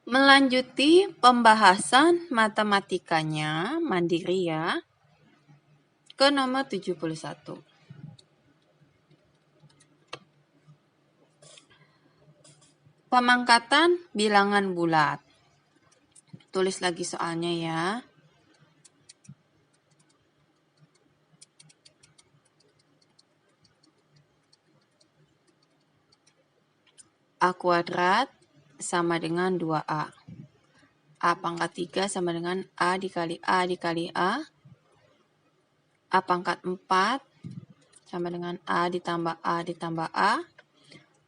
Melanjuti pembahasan matematikanya mandiri ya. Ke nomor 71. Pemangkatan bilangan bulat. Tulis lagi soalnya ya. A kuadrat sama dengan 2A. A pangkat 3 sama dengan A dikali A dikali A. A pangkat 4 sama dengan A ditambah A ditambah A.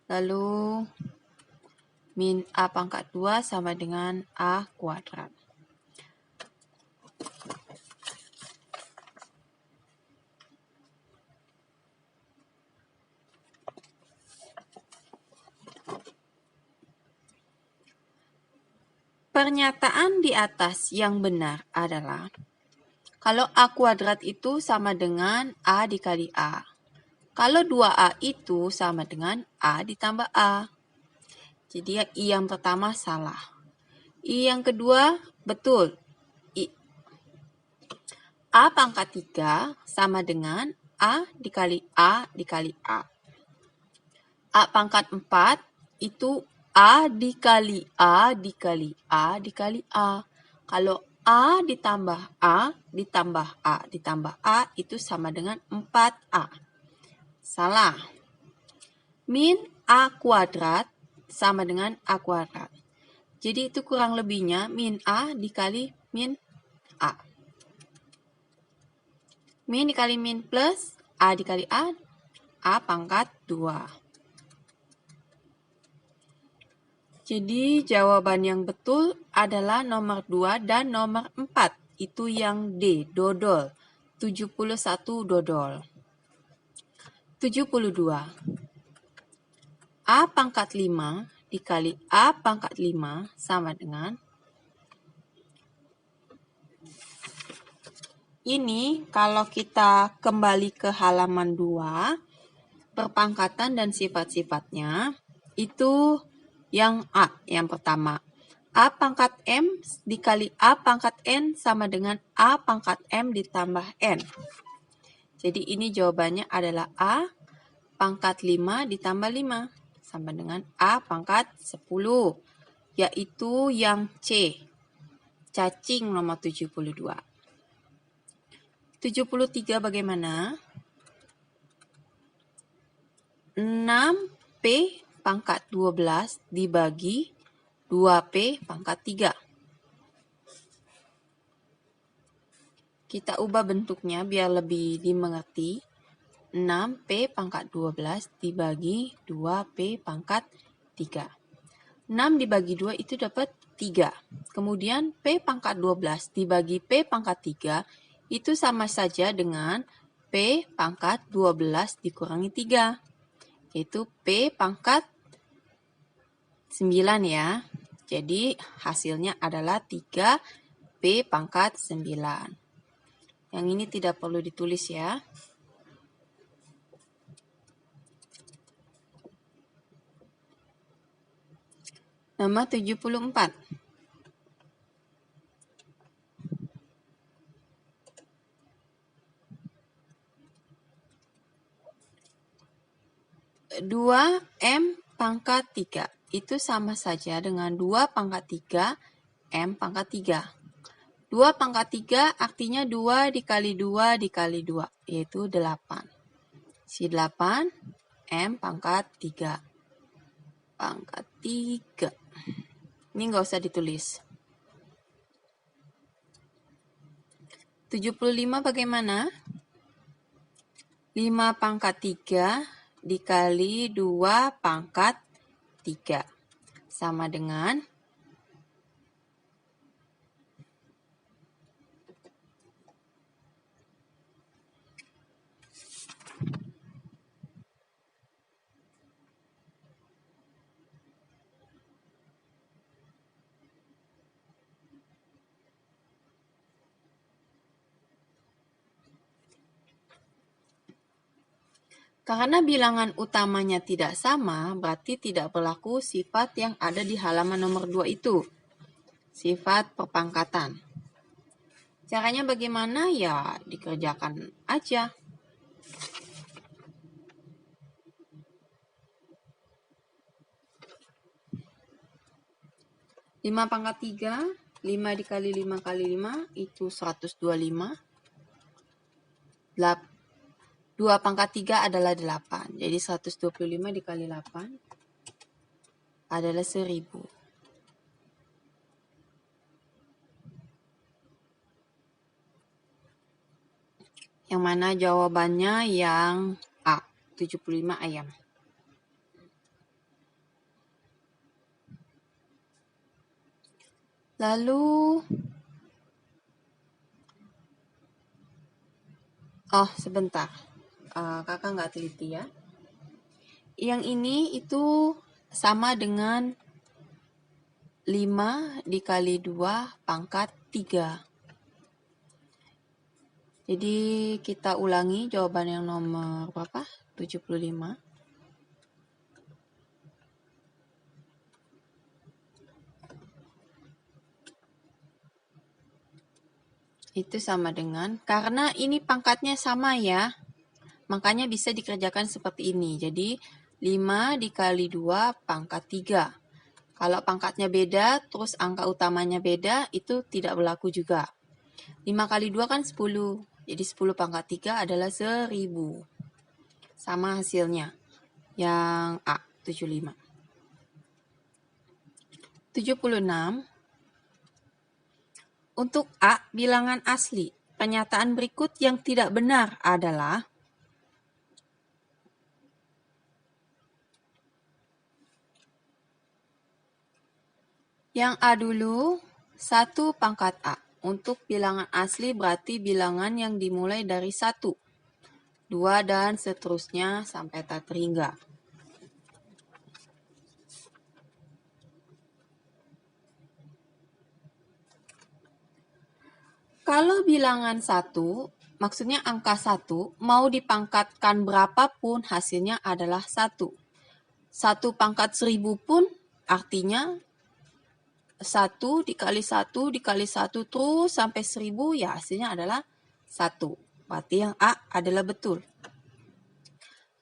Lalu min A pangkat 2 sama dengan A kuadrat. Pernyataan di atas yang benar adalah kalau A kuadrat itu sama dengan A dikali A. Kalau 2A itu sama dengan A ditambah A. Jadi ya, I yang pertama salah. I yang kedua betul. A pangkat 3 sama dengan A dikali A dikali A. A pangkat 4 itu A dikali A dikali A dikali A. Kalau A ditambah A ditambah A ditambah A itu sama dengan 4A. Salah. Min A kuadrat sama dengan A kuadrat. Jadi itu kurang lebihnya min A dikali min A. Min dikali min plus A dikali A pangkat 2. Jadi jawaban yang betul adalah nomor 2 dan nomor 4. Itu yang D, dodol. 71 dodol. 72. A pangkat 5 dikali A pangkat 5 sama dengan ini kalau kita kembali ke halaman 2, perpangkatan dan sifat-sifatnya itu yang A, yang pertama. A pangkat M dikali A pangkat N sama dengan A pangkat M ditambah N. Jadi ini jawabannya adalah A pangkat 5 ditambah 5 sama dengan A pangkat 10. Yaitu yang C. Cacing nomor 72. 73 bagaimana? 6P pangkat 12 dibagi 2P pangkat 3. Kita ubah bentuknya biar lebih dimengerti. 6P pangkat 12 dibagi 2P pangkat 3. 6 dibagi 2 itu dapat 3. Kemudian P pangkat 12 dibagi P pangkat 3 itu sama saja dengan P pangkat 12 dikurangi 3. Yaitu P pangkat 9 ya. Jadi hasilnya adalah 3P pangkat 9. Yang ini tidak perlu ditulis ya. Nomor 74. Dua M pangkat 3 itu sama saja dengan 2 pangkat 3 M pangkat 3. 2 pangkat 3 artinya 2 dikali 2 dikali 2, yaitu 8. Si 8 M pangkat 3. Pangkat 3. Ini nggak usah ditulis. 75 bagaimana? 5 pangkat 3 dikali 2 pangkat 3. Sama dengan karena bilangan utamanya tidak sama, berarti tidak berlaku sifat yang ada di halaman nomor 2 itu. sifat perpangkatan. Caranya bagaimana? Ya, dikerjakan aja. 5 pangkat 3, 5 dikali 5 kali 5 itu 125. 2 pangkat 3 adalah 8. Jadi 125 dikali 8 adalah 1000. Yang mana jawabannya yang A, 75 ayam. Lalu, sebentar. Kakak nggak teliti ya. Yang ini itu sama dengan 5 dikali 2 pangkat 3. Jadi kita ulangi jawaban yang nomor berapa? 75. Itu sama dengan, karena ini pangkatnya sama ya, makanya bisa dikerjakan seperti ini. Jadi 5 dikali 2 pangkat 3. Kalau pangkatnya beda, terus angka utamanya beda, itu tidak berlaku juga. 5 kali 2 kan 10. Jadi 10 pangkat 3 adalah 1000. Sama hasilnya. Yang A, 75. 76. Untuk A, bilangan asli. Pernyataan berikut yang tidak benar adalah yang A dulu, 1 pangkat A. Untuk bilangan asli berarti bilangan yang dimulai dari 1, 2, dan seterusnya sampai tak terhingga. Kalau bilangan 1, maksudnya angka 1, mau dipangkatkan berapapun hasilnya adalah 1. 1 pangkat 1000 pun artinya 1 dikali 1 dikali 1 terus sampai 1000, ya hasilnya adalah 1. Berarti yang A adalah betul.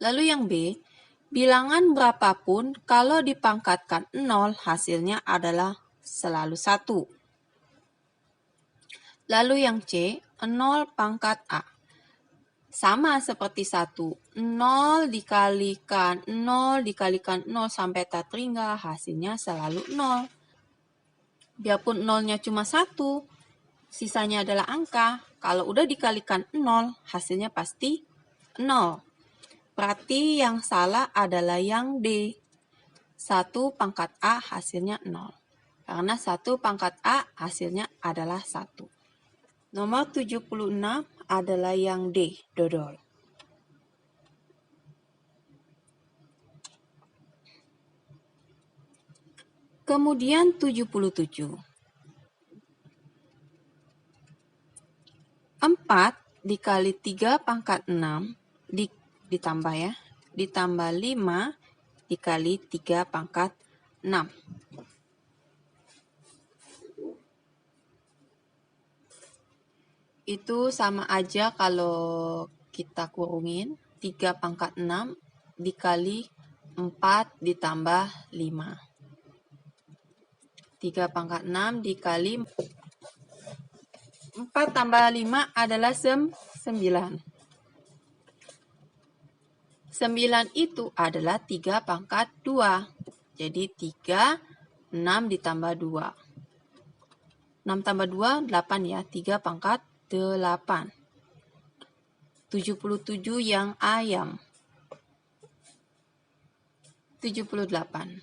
Lalu yang B, bilangan berapapun kalau dipangkatkan 0 hasilnya adalah selalu 1. Lalu yang C, 0 pangkat A. Sama seperti 1. 0 dikalikan 0 dikalikan 0 sampai tak terhingga, hasilnya selalu 0. Biarpun 0-nya cuma 1, sisanya adalah angka. Kalau udah dikalikan 0, hasilnya pasti 0. Berarti yang salah adalah yang D. 1 pangkat A hasilnya 0. Karena 1 pangkat A hasilnya adalah 1. Nomor 76 adalah yang D, dodol. Kemudian 77. 4 dikali 3 pangkat 6 ditambah ya. Ditambah 5 dikali 3 pangkat 6. Itu sama aja kalau kita kurungin 3 pangkat 6 dikali 4 ditambah 5. 3 pangkat 6 dikali 4 tambah 5 adalah 9. 9 itu adalah 3 pangkat 2. Jadi 3, 6 ditambah 2. 6 tambah 2, 8 ya. 3 pangkat 8. 77 yang ayam. 78.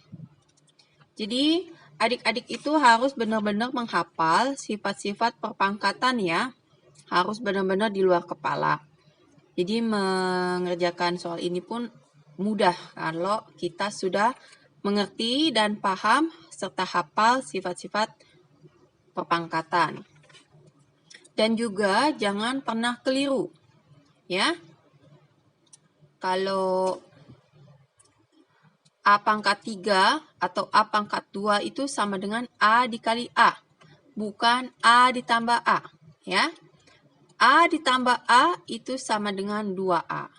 Jadi adik-adik itu harus benar-benar menghafal sifat-sifat perpangkatan ya. Harus benar-benar di luar kepala. Jadi mengerjakan soal ini pun mudah kalau kita sudah mengerti dan paham serta hafal sifat-sifat perpangkatan. Dan juga jangan pernah keliru. Ya. Kalau A pangkat 3 atau A pangkat 2 itu sama dengan A dikali A. bukan A ditambah A. Ya. A ditambah A itu sama dengan 2A.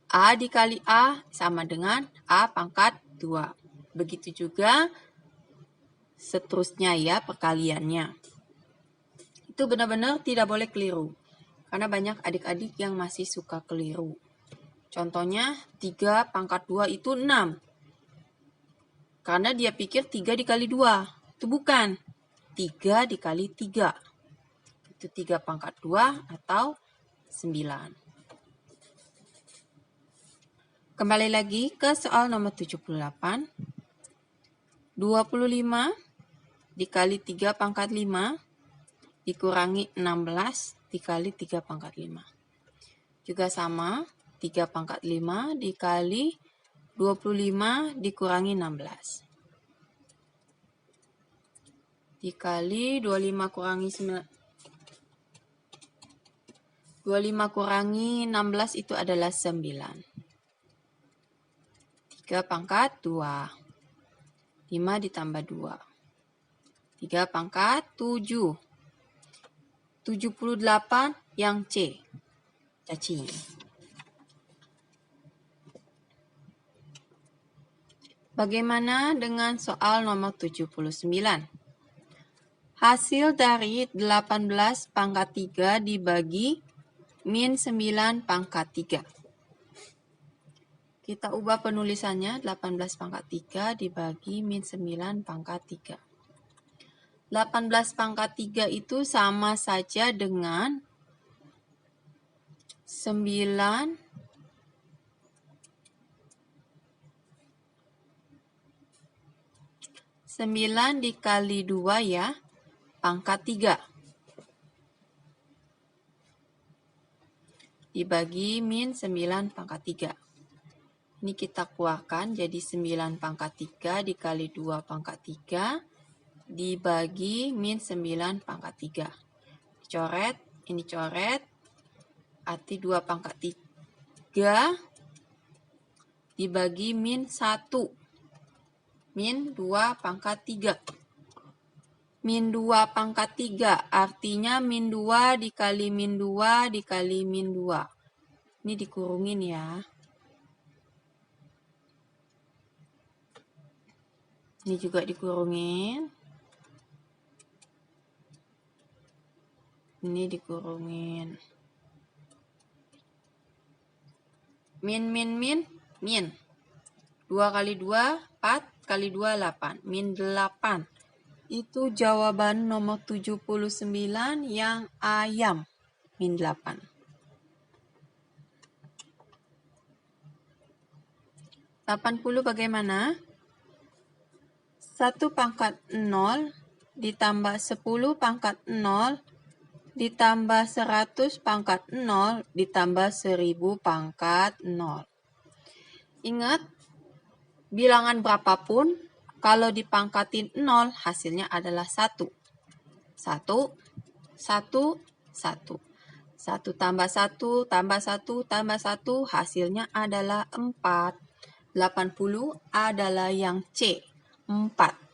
A dikali A sama dengan A pangkat 2. Begitu juga seterusnya ya perkaliannya. Itu benar-benar tidak boleh keliru. Karena banyak adik-adik yang masih suka keliru. Contohnya 3 pangkat 2 itu 6. Karena dia pikir 3 dikali 2. Itu bukan. 3 dikali 3. Itu 3 pangkat 2 atau 9. Kembali lagi ke soal nomor 78. 25 dikali 3 pangkat 5 dikurangi 16 dikali 3 pangkat 5. Juga sama, 3 pangkat 5 dikali 25 dikurangi 16. Dikali 25 kurangi 9. 25 kurangi 16 itu adalah 9. 3 pangkat 2. 5 ditambah 2. 3 pangkat 7. 78 yang C. Cacing. Bagaimana dengan soal nomor 79? Hasil dari 18 pangkat 3 dibagi min 9 pangkat 3. Kita ubah penulisannya, 18 pangkat 3 dibagi min 9 pangkat 3. 18 pangkat 3 itu sama saja dengan 9 dikali 2 ya, pangkat 3. Dibagi min 9 pangkat 3. Ini kita keluarkan jadi 9 pangkat 3 dikali 2 pangkat 3 dibagi min 9 pangkat 3. Coret, ini coret. Arti 2 pangkat 3 dibagi min 1. Min 2 pangkat 3. Min 2 pangkat 3 artinya min 2 dikali min 2 dikali min 2. Ini dikurungin ya. Ini juga dikurungin. Ini dikurungin. Min. 2 kali 2, 4 kali 2, 8. Min 8. Itu jawaban nomor 79 yang ayam. Min 8. 80 bagaimana? 1 pangkat 0 ditambah 10 pangkat 0 ditambah 100 pangkat 0 ditambah 1000 pangkat 0. Ingat, bilangan berapapun, kalau dipangkatin 0, hasilnya adalah 1. 1, 1, 1. 1 tambah 1, tambah 1, tambah 1, hasilnya adalah 4. 80 adalah yang C, 4.